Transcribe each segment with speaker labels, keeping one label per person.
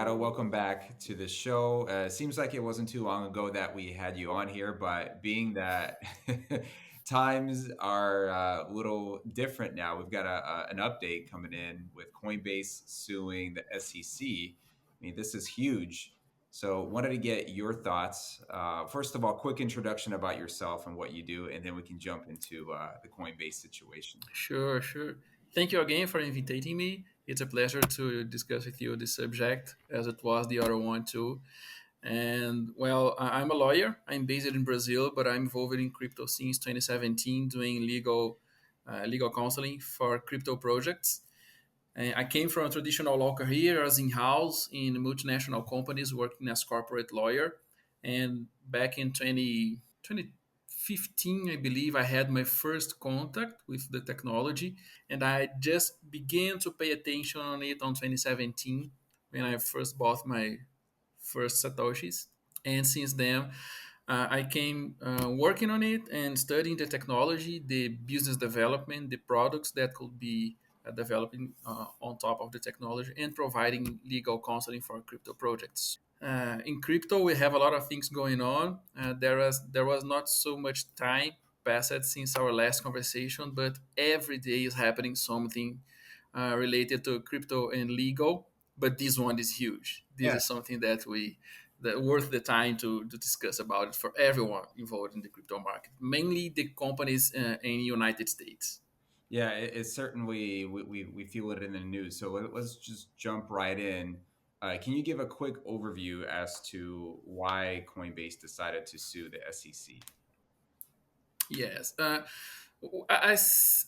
Speaker 1: Ícaro. Welcome back to the show. Seems like it wasn't too long ago that we had you on here, but being that times are a little different now, we've got an update coming in with Coinbase suing the SEC. I mean, this is huge. So, wanted to get your thoughts. First of all, quick introduction about yourself and what you do, and then we can jump into the Coinbase situation.
Speaker 2: Sure, sure. Thank you again for inviting me. It's a pleasure to discuss with you this subject, as it was the other one too. And well, I'm a lawyer. I'm based in Brazil, but I'm involved in crypto since 2017, doing legal counseling for crypto projects. And I came from a traditional law career as in-house in multinational companies, working as corporate lawyer. And back in 2015, I believe, I had my first contact with the technology, and I just began to pay attention on it on 2017 when I first bought my first satoshis. And since then, I came working on it and studying the technology, the business development, the products that could be developing on top of the technology, and providing legal counseling for crypto projects. In crypto, we have a lot of things going on. There was not so much time passed since our last conversation, but every day is happening something related to crypto and legal. But this one is huge. This
Speaker 1: Yeah.
Speaker 2: is something that worth the time to discuss about it for everyone involved in the crypto market, mainly the companies in the United States.
Speaker 1: Yeah, it's certainly we feel it in the news. So let's just jump right in. Can you give a quick overview as to why Coinbase decided to sue the SEC?
Speaker 2: Yes. As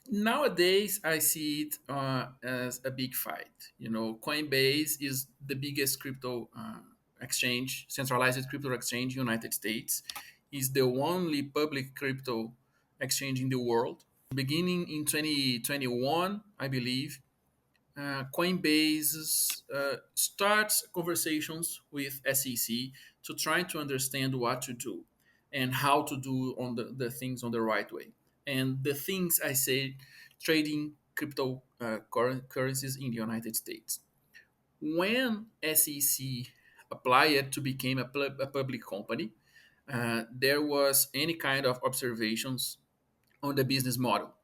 Speaker 2: nowadays, I see it as a big fight. Coinbase is the biggest crypto exchange, centralized crypto exchange in the United States. Is the only public crypto exchange in the world. Beginning in 2021, I believe, Coinbase starts conversations with SEC to try to understand what to do and how to do on the things on the right way. And the things I say, trading crypto currencies in the United States. When SEC applied to become a public company, there was any kind of observations on the business model,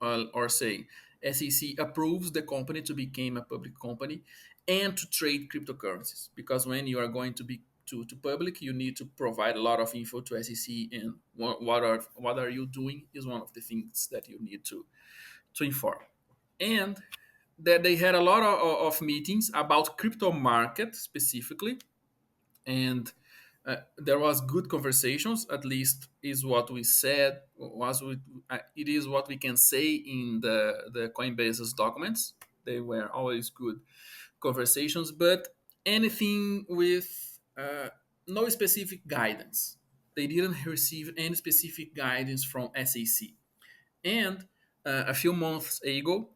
Speaker 2: or say SEC approves the company to become a public company and to trade cryptocurrencies, because when you are going to be to public, you need to provide a lot of info to SEC, and what are you doing is one of the things that you need to inform. And that they had a lot of meetings about crypto market specifically, and there was good conversations, at least is what we said, it is what we can say in the Coinbase's documents. They were always good conversations, but anything with no specific guidance. They didn't receive any specific guidance from SEC. And a few months ago,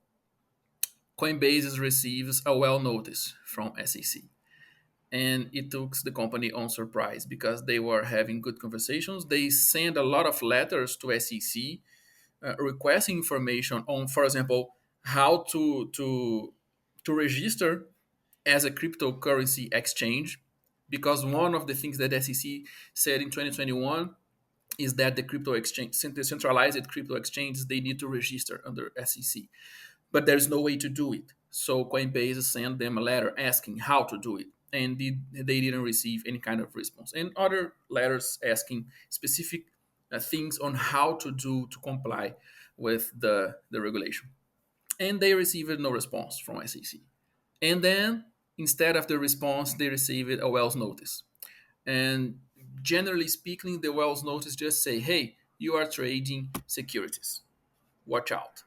Speaker 2: Coinbase receives a well notice from SEC, and it took the company on surprise because they were having good conversations. They sent a lot of letters to SEC requesting information on, for example, how to register as a cryptocurrency exchange, because one of the things that SEC said in 2021 is that the crypto exchange, the centralized crypto exchanges, they need to register under SEC, but there's no way to do it. So Coinbase sent them a letter asking how to do it, and they didn't receive any kind of response. And other letters asking specific things on how to do to comply with the regulation, and they received no response from SEC. And then instead of the response, they received a Wells notice. And generally speaking, the Wells notice just say, "Hey, you are trading securities. Watch out."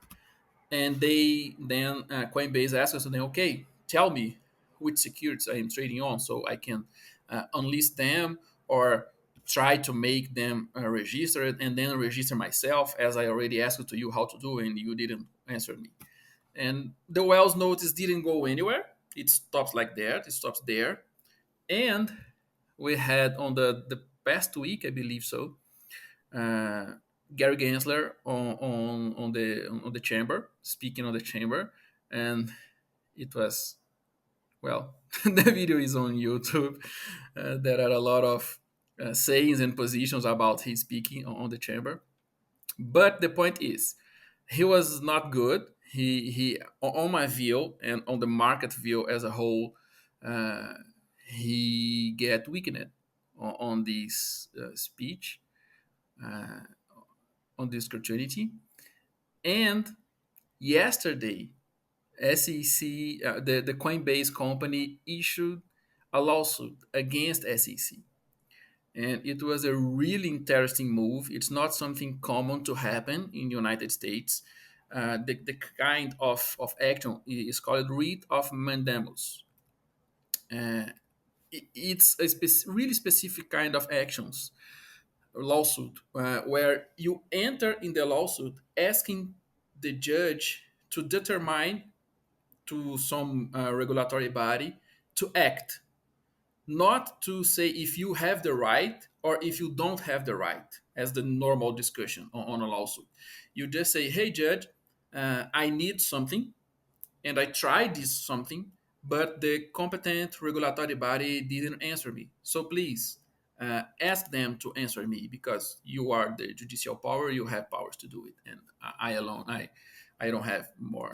Speaker 2: And they then Coinbase asks us, then, okay, tell me which securities I am trading on so I can unlist them or try to make them registered and then register myself, as I already asked to you how to do and you didn't answer me. And the Wells notice didn't go anywhere. It stops like that. It stops there. And we had on the past week, I believe so, uh, Gary Gensler on the chamber, speaking on the chamber, and it was Well, the video is on YouTube. There are a lot of sayings and positions about his speaking on the chamber. But the point is, he was not good. He on my view and on the market view as a whole, uh, he get weakened on this speech, uh, on this opportunity. And yesterday, SEC, the Coinbase company issued a lawsuit against SEC. And it was a really interesting move. It's not something common to happen in the United States. The kind of action is called writ of mandamus. Uh, it's a really specific kind of actions, lawsuit, where you enter in the lawsuit asking the judge to determine to some regulatory body to act, not to say if you have the right or if you don't have the right, as the normal discussion on a lawsuit. You just say, hey, judge, I need something and I tried this something, but the competent regulatory body didn't answer me. So please ask them to answer me because you are the judicial power, you have powers to do it. And I alone, I don't have more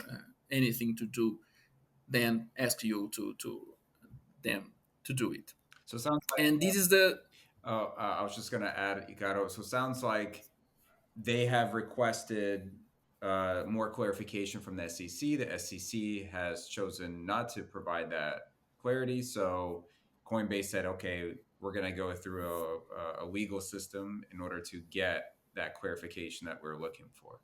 Speaker 2: anything to do than ask you to them to do it.
Speaker 1: So it sounds like,
Speaker 2: And this is the
Speaker 1: I was just going to add, Ícaro. So it sounds like they have requested more clarification from the SEC. The SEC has chosen not to provide that clarity. So Coinbase said, okay, we're going to go through a legal system in order to get that clarification that we're looking for.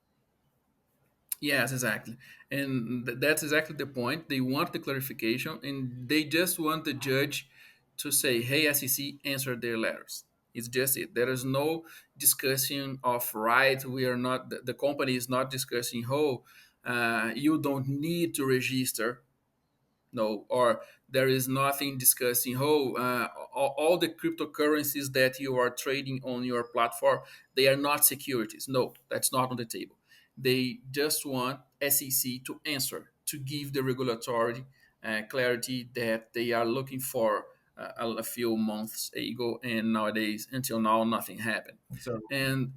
Speaker 2: yes, exactly. And that's exactly the point. They want the clarification and they just want the judge to say, hey, SEC, answer their letters. It's just it. There is no discussion of right. We are not, the company is not discussing, oh, you don't need to register. No, or there is nothing discussing, oh, all the cryptocurrencies that you are trading on your platform, they are not securities. No, that's not on the table. They just want SEC to answer, to give the regulatory clarity that they are looking for a few months ago, and nowadays, until now, nothing happened.
Speaker 1: So,
Speaker 2: And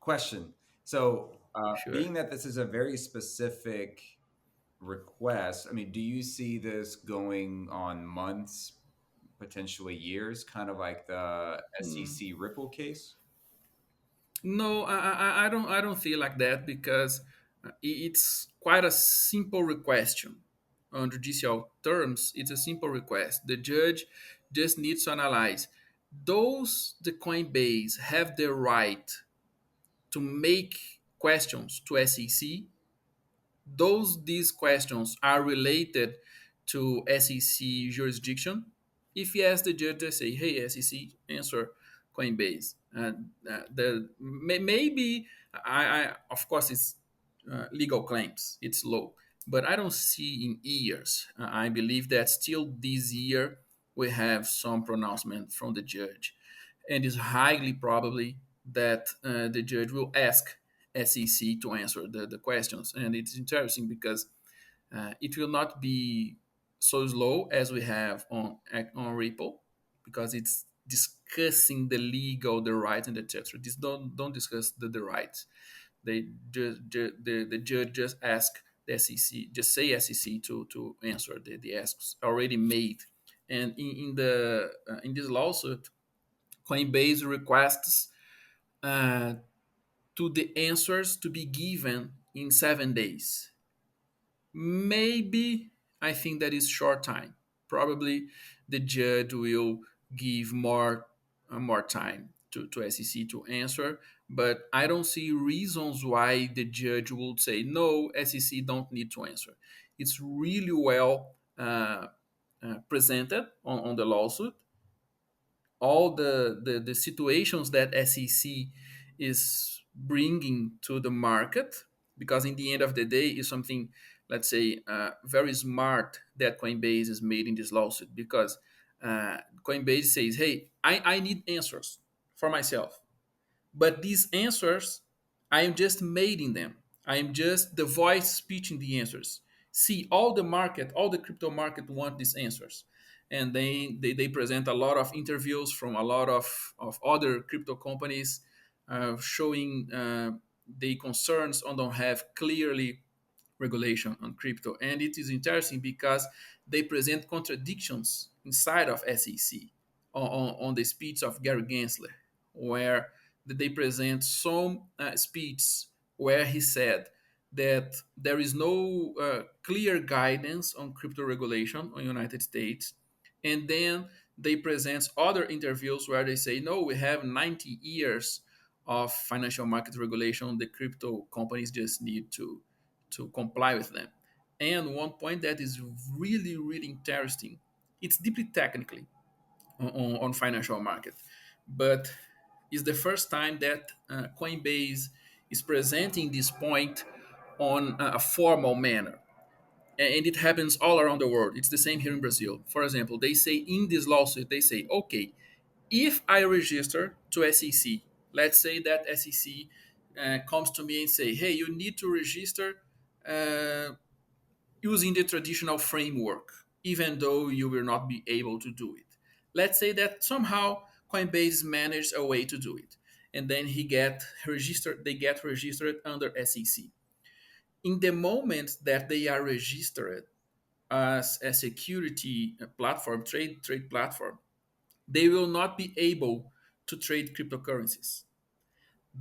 Speaker 1: question. So,
Speaker 2: sure.
Speaker 1: being that this is a very specific request, I mean, do you see this going on months, potentially years, kind of like the
Speaker 2: Hmm.
Speaker 1: SEC Ripple case?
Speaker 2: No, I don't. I don't feel like that because it's quite a simple request. On judicial terms, it's a simple request. The judge just needs to analyze those the Coinbase have the right to make questions to SEC. These questions are related to SEC jurisdiction. If yes, the judge just say, "Hey, SEC, answer Coinbase." Maybe I of course it's legal claims. It's low, but I don't see in years. I believe that still this year we have some pronouncement from the judge, and it's highly probably that the judge will ask SEC to answer the questions. And it's interesting because it will not be so slow as we have on Ripple because it's discussing the legal, the rights, and etc. This don't discuss the rights. They the judge just ask the SEC, just say SEC to answer the asks already made. And in this lawsuit, Coinbase requests uh, to the answers to be given in 7 days. Maybe I think that is short time. Probably the judge will give more time to SEC to answer, but I don't see reasons why the judge would say no. SEC don't need to answer. It's really well presented on the lawsuit, all the situations that SEC is bringing to the market, because in the end of the day is something, let's say, very smart that Coinbase is made in this lawsuit, because Coinbase says, hey, I need answers for myself, but these answers I am just making them. I am just the voice speaking the answers. See, all the market, all the crypto market want these answers. And they present a lot of interviews from a lot of other crypto companies showing the concerns on don't have clearly regulation on crypto. And it is interesting because they present contradictions inside of SEC on the speech of Gary Gensler, where they present some speech where he said that there is no clear guidance on crypto regulation in United States. And then they present other interviews where they say, no, we have 90 years of financial market regulation. The crypto companies just need to comply with them. And one point that is really, really interesting, it's deeply technically on financial market, but it's the first time that Coinbase is presenting this point on a formal manner. And it happens all around the world. It's the same here in Brazil. For example, they say in this lawsuit, they say, okay, if I register to SEC, let's say that SEC comes to me and say, hey, you need to register uh, using the traditional framework, even though you will not be able to do it. Let's say that somehow Coinbase managed a way to do it, and then he get registered. They get registered under SEC. In the moment that they are registered as a security platform, trade platform, they will not be able to trade cryptocurrencies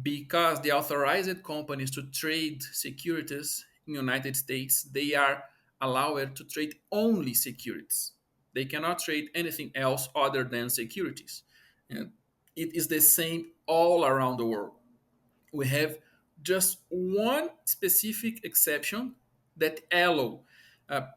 Speaker 2: because the authorized companies to trade securities in the United States, they are allowed to trade only securities. They cannot trade anything else other than securities. And it is the same all around the world. We have just one specific exception that allow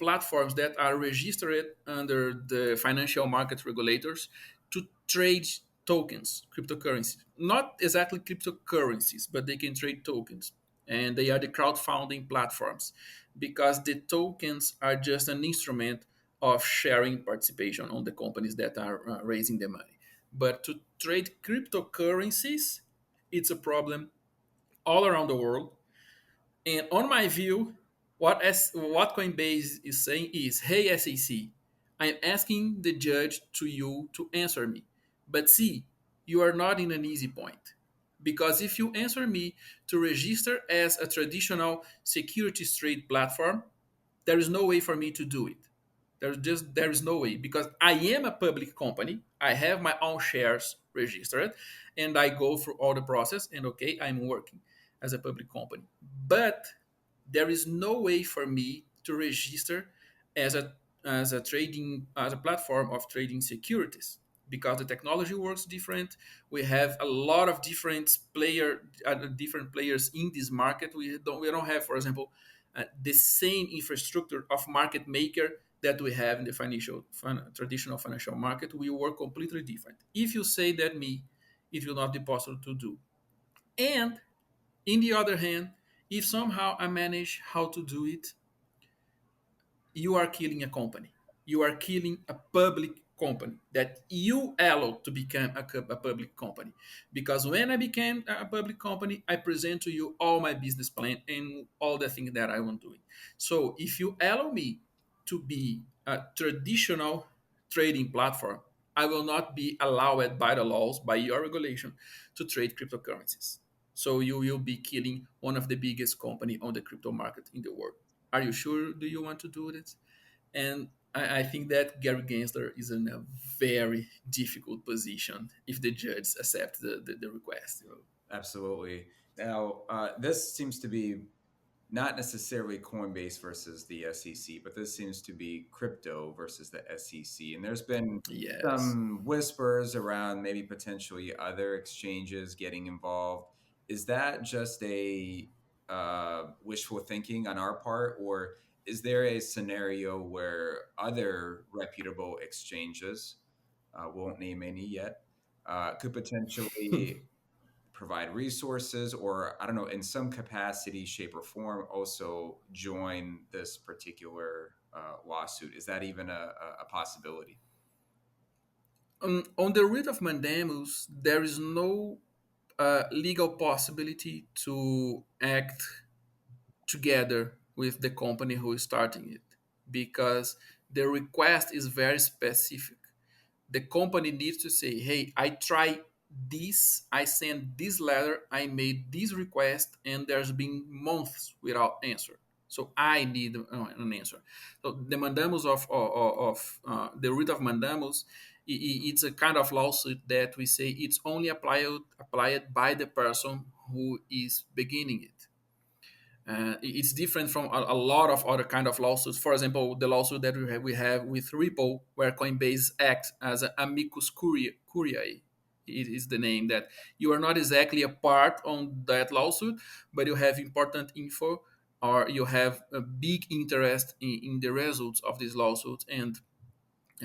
Speaker 2: platforms that are registered under the financial market regulators to trade tokens, cryptocurrencies. Not exactly cryptocurrencies, but they can trade tokens. And they are the crowdfunding platforms because the tokens are just an instrument of sharing participation on the companies that are raising the money. But to trade cryptocurrencies, it's a problem all around the world. And on my view, what Coinbase is saying is, hey SEC, I'm asking the judge to you to answer me. But see, you are not in an easy point. Because if you answer me to register as a traditional securities trade platform, there is no way for me to do it. There is no way because I am a public company. I have my own shares registered, and I go through all the process. And okay, I'm working as a public company, but there is no way for me to register as a trading as a platform of trading securities because the technology works different. We have a lot of different players in this market. We don't have, for example, the same infrastructure of market maker that we have in the traditional financial market. We work completely different. If you say that me, it will not be possible to do. And in the other hand, if somehow I manage how to do it, you are killing a company. You are killing a public company that you allowed to become a public company. Because when I became a public company, I present to you all my business plan and all the things that I want doing. So if you allow me to be a traditional trading platform, I will not be allowed by the laws, by your regulation, to trade cryptocurrencies. So you will be killing one of the biggest company on the crypto market in the world. Are you sure? Do you want to do it? And I think that Gary Gensler is in a very difficult position if the judges accept the request.
Speaker 1: Absolutely. Now, this seems to be not necessarily Coinbase versus the SEC, but this seems to be crypto versus the SEC. And there's been
Speaker 2: Yes.
Speaker 1: some whispers around maybe potentially other exchanges getting involved. Is that just a wishful thinking on our part, or is there a scenario where other reputable exchanges, won't name any yet, could potentially provide resources or I don't know in some capacity shape or form also join this particular lawsuit? Is that even a possibility?
Speaker 2: On the writ of mandamus, there is no legal possibility to act together with the company who is starting it, because the request is very specific. The company needs to say, hey, I try this, I sent this letter, I made this request, and there's been months without answer. So I need an answer. So the mandamus of the writ of mandamus, it's a kind of lawsuit that we say it's only applied by the person who is beginning it. It's different from a lot of other kind of lawsuits. For example, the lawsuit that we have with Ripple, where Coinbase acts as an amicus curiae. It is the name that you are not exactly a part on that lawsuit, but you have important info, or you have a big interest in the results of this lawsuit, and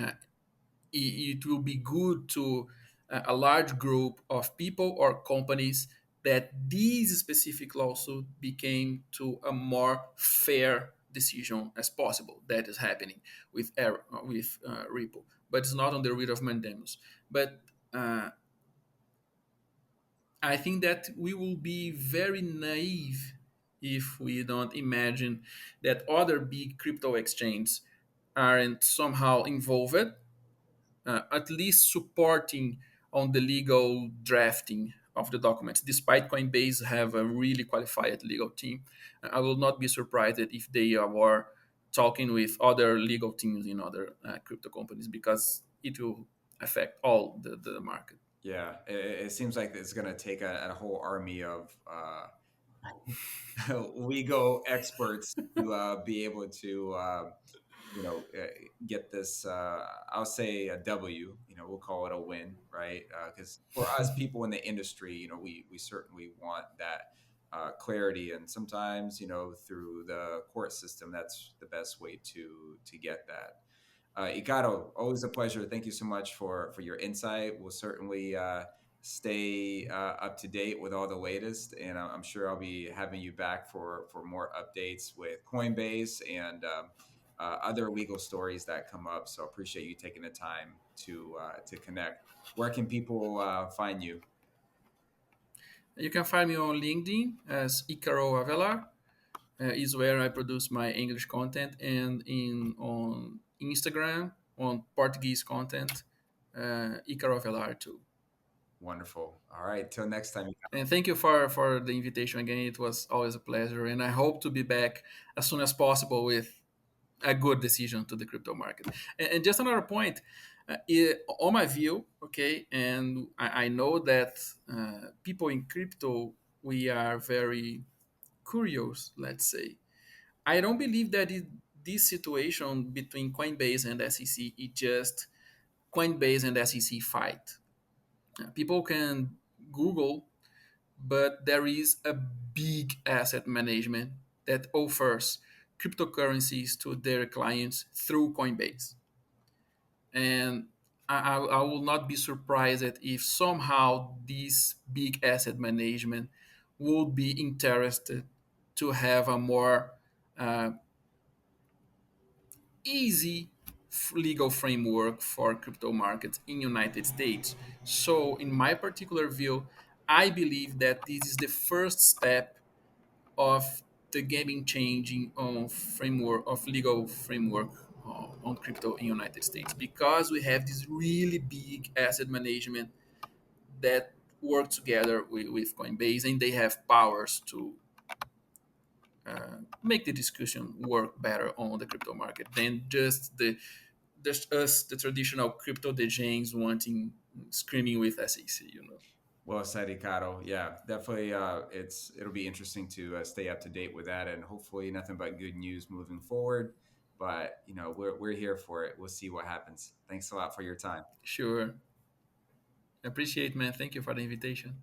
Speaker 2: uh, it will be good to a large group of people or companies that this specific lawsuit became to a more fair decision as possible. That is happening with Ripple, but it's not on the writ of mandamus. But uh, I think that we will be very naive if we don't imagine that other big crypto exchanges aren't somehow involved, at least supporting on the legal drafting of the documents. Despite Coinbase have a really qualified legal team, I will not be surprised if they are talking with other legal teams in other crypto companies, because it will affect all the market.
Speaker 1: Yeah, it seems like it's going to take a whole army of legal experts to be able to get this. I'll say a W. We'll call it a win, right? Because for us, people in the industry, we certainly want that clarity, and sometimes, through the court system, that's the best way to get that. Ícaro, always a pleasure. Thank you so much for your insight. We'll certainly stay up to date with all the latest, and I'm sure I'll be having you back for more updates with Coinbase and other legal stories that come up. So appreciate you taking the time to connect. Where can people find you?
Speaker 2: You can find me on LinkedIn as Ícaro Avelar. Is where I produce my English content, and in on Instagram on Portuguese content, Ícaro Avelar too.
Speaker 1: Wonderful. All right. Till next time.
Speaker 2: And thank you for the invitation again. It was always a pleasure, and I hope to be back as soon as possible with a good decision to the crypto market. And just another point, on my view, okay, and I know that people in crypto, we are very curious, let's say. I don't believe that this situation between Coinbase and SEC is just Coinbase and SEC fight. People can Google, but there is a big asset management that offers cryptocurrencies to their clients through Coinbase. And I will not be surprised if somehow this big asset management would be interested to have a more uh, easy legal framework for crypto markets in United States. So in my particular view, I believe that this is the first step of the gaming changing of framework of legal framework on crypto in United States, because we have this really big asset management that work together with Coinbase, and they have powers to make the discussion work better on the crypto market than just us, the traditional crypto degens wanting screaming with SEC.
Speaker 1: Well said, Ícaro. Yeah, definitely. It'll be interesting to stay up to date with that, and hopefully nothing but good news moving forward. But we're here for it. We'll see what happens. Thanks a lot for your time.
Speaker 2: Sure, appreciate, man. Thank you for the invitation.